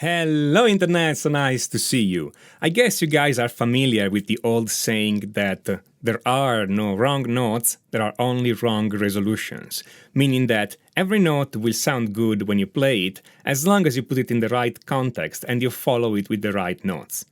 Hello Internet, so nice to see you. I guess you guys are familiar with the old saying that there are no wrong notes, there are only wrong resolutions, meaning that every note will sound good when you play it as long as you put it in the right context and you follow it with the right notes.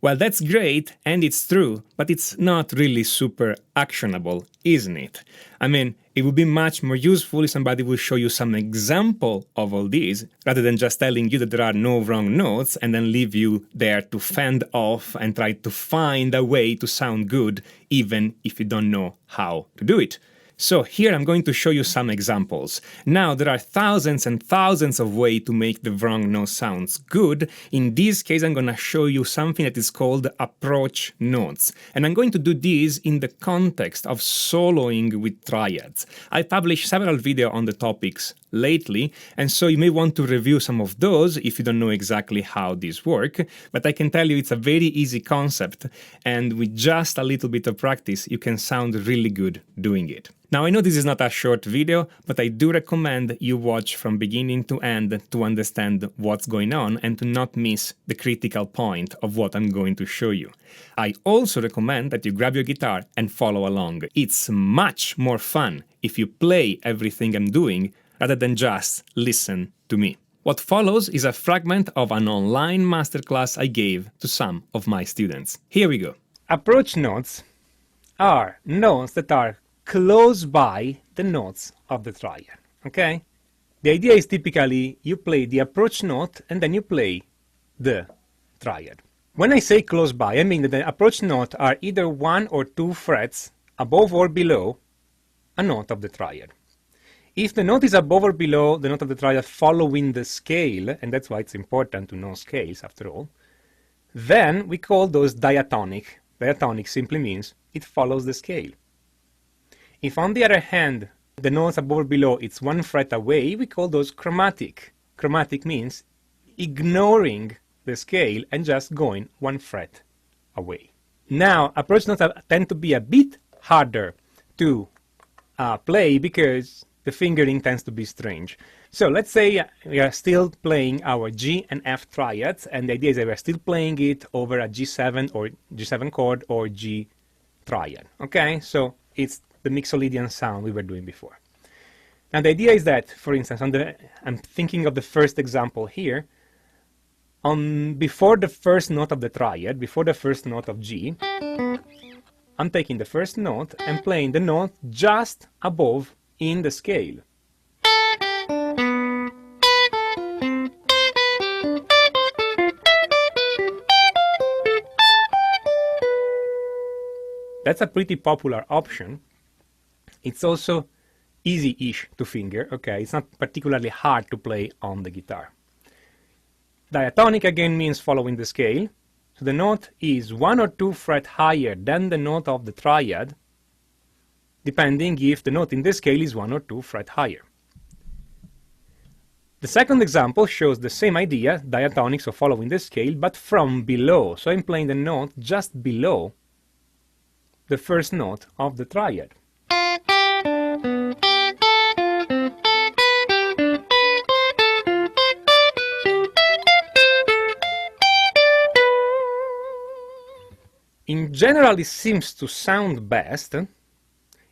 Well, that's great, and it's true, but it's not really super actionable, isn't it? I mean, it would be much more useful if somebody would show you some example of all these, rather than just telling you that there are no wrong notes and then leave you there to fend off and try to find a way to sound good, even if you don't know how to do it. So here I'm going to show you some examples. Now there are thousands and thousands of ways to make the wrong note sounds good. In this case I'm going to show you something that is called approach notes. And I'm going to do this in the context of soloing with triads. I published several videos on the topics lately, and so you may want to review some of those if you don't know exactly how these work, but I can tell you it's a very easy concept, and with just a little bit of practice you can sound really good doing it. Now I know this is not a short video, but I do recommend you watch from beginning to end to understand what's going on and to not miss the critical point of what I'm going to show you. I also recommend that you grab your guitar and follow along. It's much more fun if you play everything I'm doing rather than just listen to me. What follows is a fragment of an online masterclass I gave to some of my students. Here we go. Approach notes are notes that are close by the notes of the triad, okay? The idea is typically you play the approach note and then you play the triad. When I say close by, I mean that the approach note are either 1 or 2 frets above or below a note of the triad. If the note is above or below the note of the triad following the scale, and that's why it's important to know scales after all, then we call those diatonic. Diatonic simply means it follows the scale. If on the other hand the notes above or below it's 1 fret away, we call those chromatic. Chromatic means ignoring the scale and just going 1 fret away. Now approach notes tend to be a bit harder to play because the fingering tends to be strange. So let's say we are still playing our G and F triads, and the idea is that we are still playing it over a G7 or G7 chord or G triad. Okay, so it's the mixolydian sound we were doing before. Now the idea is that, for instance, I'm thinking of the first example here. Before the first note of the triad, before the first note of G, I'm taking the first note and playing the note just above in the scale. That's a pretty popular option. It's also easy-ish to finger, okay? It's not particularly hard to play on the guitar. Diatonic again means following the scale. So the note is 1 or 2 fret higher than the note of the triad, depending if the note in the scale is 1 or 2 fret higher. The second example shows the same idea, diatonic, so following the scale, but from below. So I'm playing the note just below the first note of the triad. In general, it seems to sound best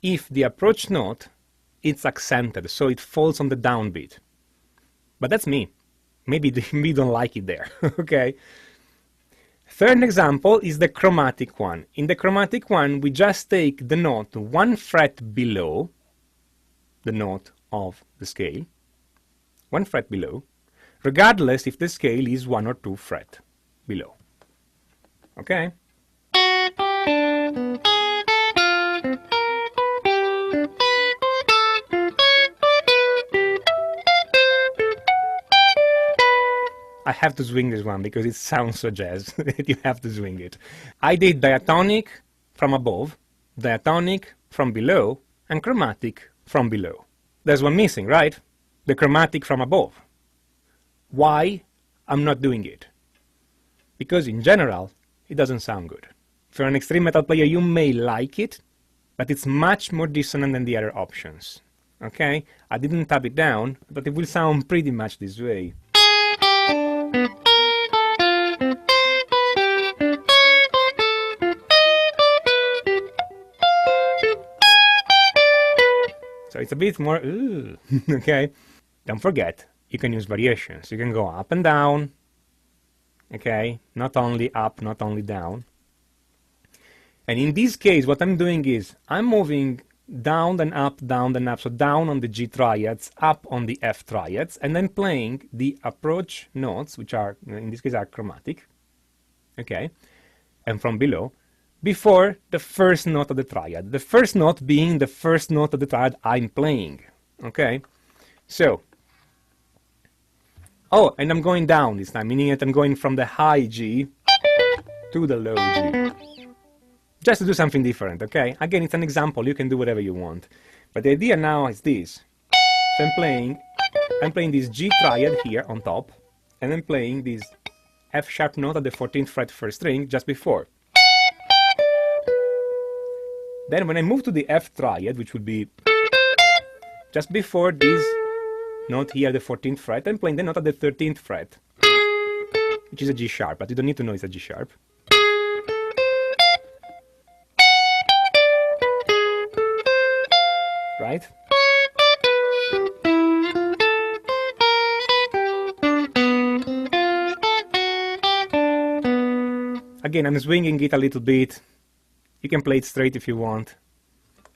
if the approach note is accented, so it falls on the downbeat. But that's me. Maybe we don't like it there, okay? Third example is the chromatic one. In the chromatic one, we just take the note 1 fret below the note of the scale, 1 fret below, regardless if the scale is 1 or 2 fret below, okay? I have to swing this one because it sounds so jazz that you have to swing it. I did diatonic from above, diatonic from below, and chromatic from below. There's one missing, right? The chromatic from above. Why I'm not doing it? Because in general, it doesn't sound good. If you're an extreme metal player, you may like it, but it's much more dissonant than the other options. Okay? I didn't tap it down, but it will sound pretty much this way. it's a bit more, okay? Don't forget, you can use variations. You can go up and down, okay? Not only up, not only down. And in this case, what I'm doing is I'm moving down then up, so down on the G triads, up on the F triads, and then playing the approach notes, which are, in this case, are chromatic, okay? And from below, before the first note of the triad. The first note being the first note of the triad I'm playing, okay? So, oh, and I'm going down this time, meaning that I'm going from the high G to the low G. Just to do something different, okay? Again, it's an example, you can do whatever you want. But the idea now is this. So I'm playing this G triad here on top, and I'm playing this F sharp note at the 14th fret first string just before. Then when I move to the F triad, which would be just before this note here, the 14th fret, I'm playing the note at the 13th fret, which is a G sharp, but you don't need to know it's a G sharp. Right? Again, I'm swinging it a little bit. You can play it straight if you want.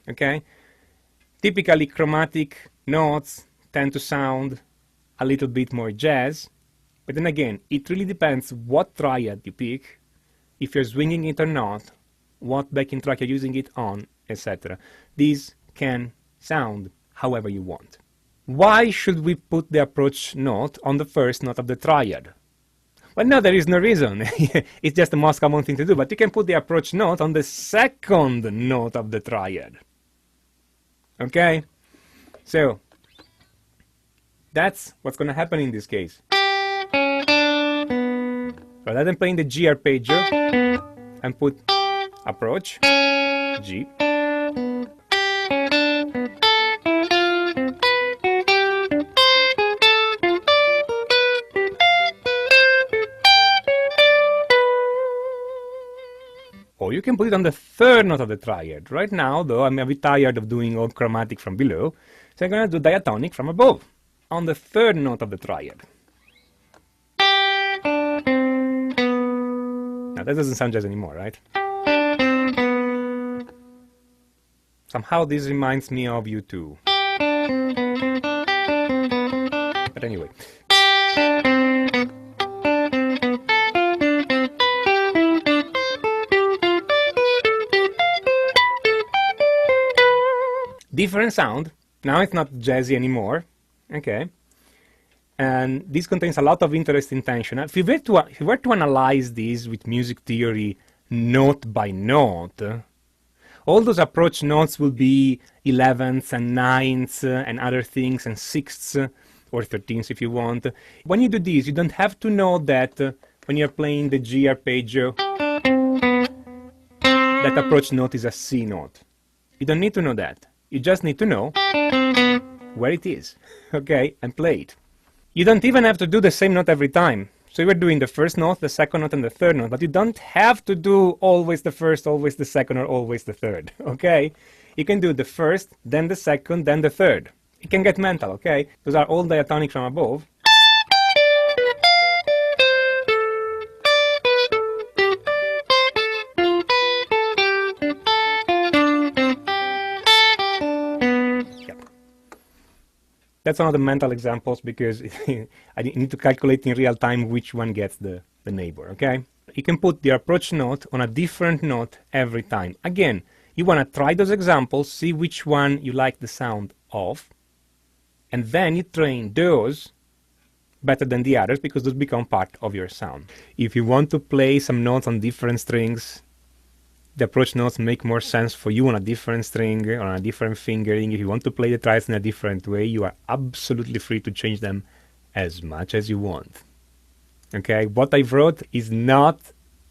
Okay? Typically, chromatic notes tend to sound a little bit more jazz. But then again, it really depends what triad you pick, if you're swinging it or not, what backing track you're using it on, etc. These can sound however you want. Why should we put the approach note on the first note of the triad? Well, no, there is no reason. It's just the most common thing to do, but you can put the approach note on the second note of the triad. Okay? So, that's what's going to happen in this case. Rather than playing the G arpeggio, and put approach, G, or you can put it on the third note of the triad. Right now, though, I'm a bit tired of doing all chromatic from below, so I'm going to do diatonic from above, on the third note of the triad. Now, that doesn't sound jazz anymore, right? Somehow this reminds me of U2. But anyway. Different sound. Now it's not jazzy anymore. Okay. And this contains a lot of interesting tension. If you were to analyze this with music theory note by note, all those approach notes will be 11ths and 9ths and other things, and 6ths or 13ths if you want. When you do this, you don't have to know that when you're playing the G arpeggio, that approach note is a C note. You don't need to know that. You just need to know where it is, okay, and play it. You don't even have to do the same note every time. So you're doing the first note, the second note, and the third note, but you don't have to do always the first, always the second, or always the third, okay? You can do the first, then the second, then the third. It can get mental, okay? Those are all diatonic from above. That's one of the mental examples because I need to calculate in real time which one gets the neighbor, okay? You can put the approach note on a different note every time. Again, you want to try those examples, see which one you like the sound of, and then you train those better than the others because those become part of your sound. If you want to play some notes on different strings, the approach notes make more sense for you on a different string or on a different fingering. If you want to play the triads in a different way, you are absolutely free to change them as much as you want. Okay? What I wrote is not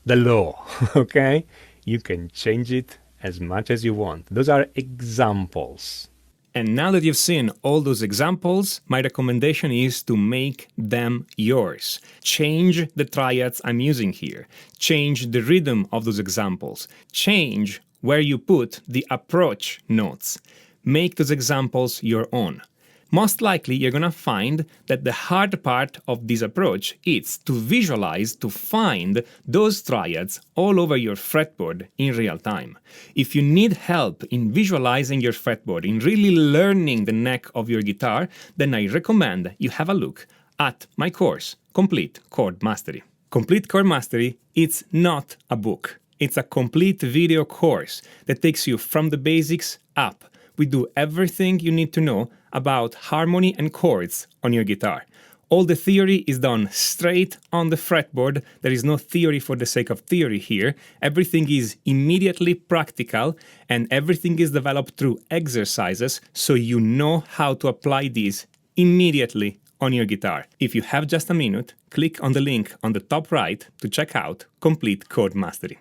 the law. Okay? You can change it as much as you want. Those are examples. And now that you've seen all those examples, my recommendation is to make them yours. Change the triads I'm using here. Change the rhythm of those examples. Change where you put the approach notes. make those examples your own. Most likely, you're going to find that the hard part of this approach is to visualize, to find those triads all over your fretboard in real time. If you need help in visualizing your fretboard, in really learning the neck of your guitar, then I recommend you have a look at my course, Complete Chord Mastery. Complete Chord Mastery, it's not a book. It's a complete video course that takes you from the basics up. We do everything you need to know about harmony and chords on your guitar. All the theory is done straight on the fretboard. There is no theory for the sake of theory here. Everything is immediately practical, and everything is developed through exercises, so you know how to apply these immediately on your guitar. If you have just a minute, click on the link on the top right to check out Complete Chord Mastery.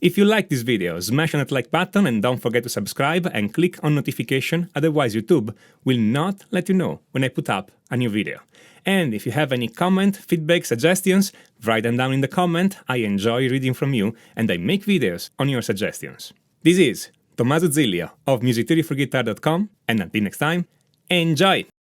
If you like this video, smash on that like button and don't forget to subscribe and click on notification, otherwise YouTube will not let you know when I put up a new video. And if you have any comment, feedback, suggestions, write them down in the comment. I enjoy reading from you and I make videos on your suggestions. This is Tommaso Zilio of musictheoryforguitar.com, and until next time, enjoy!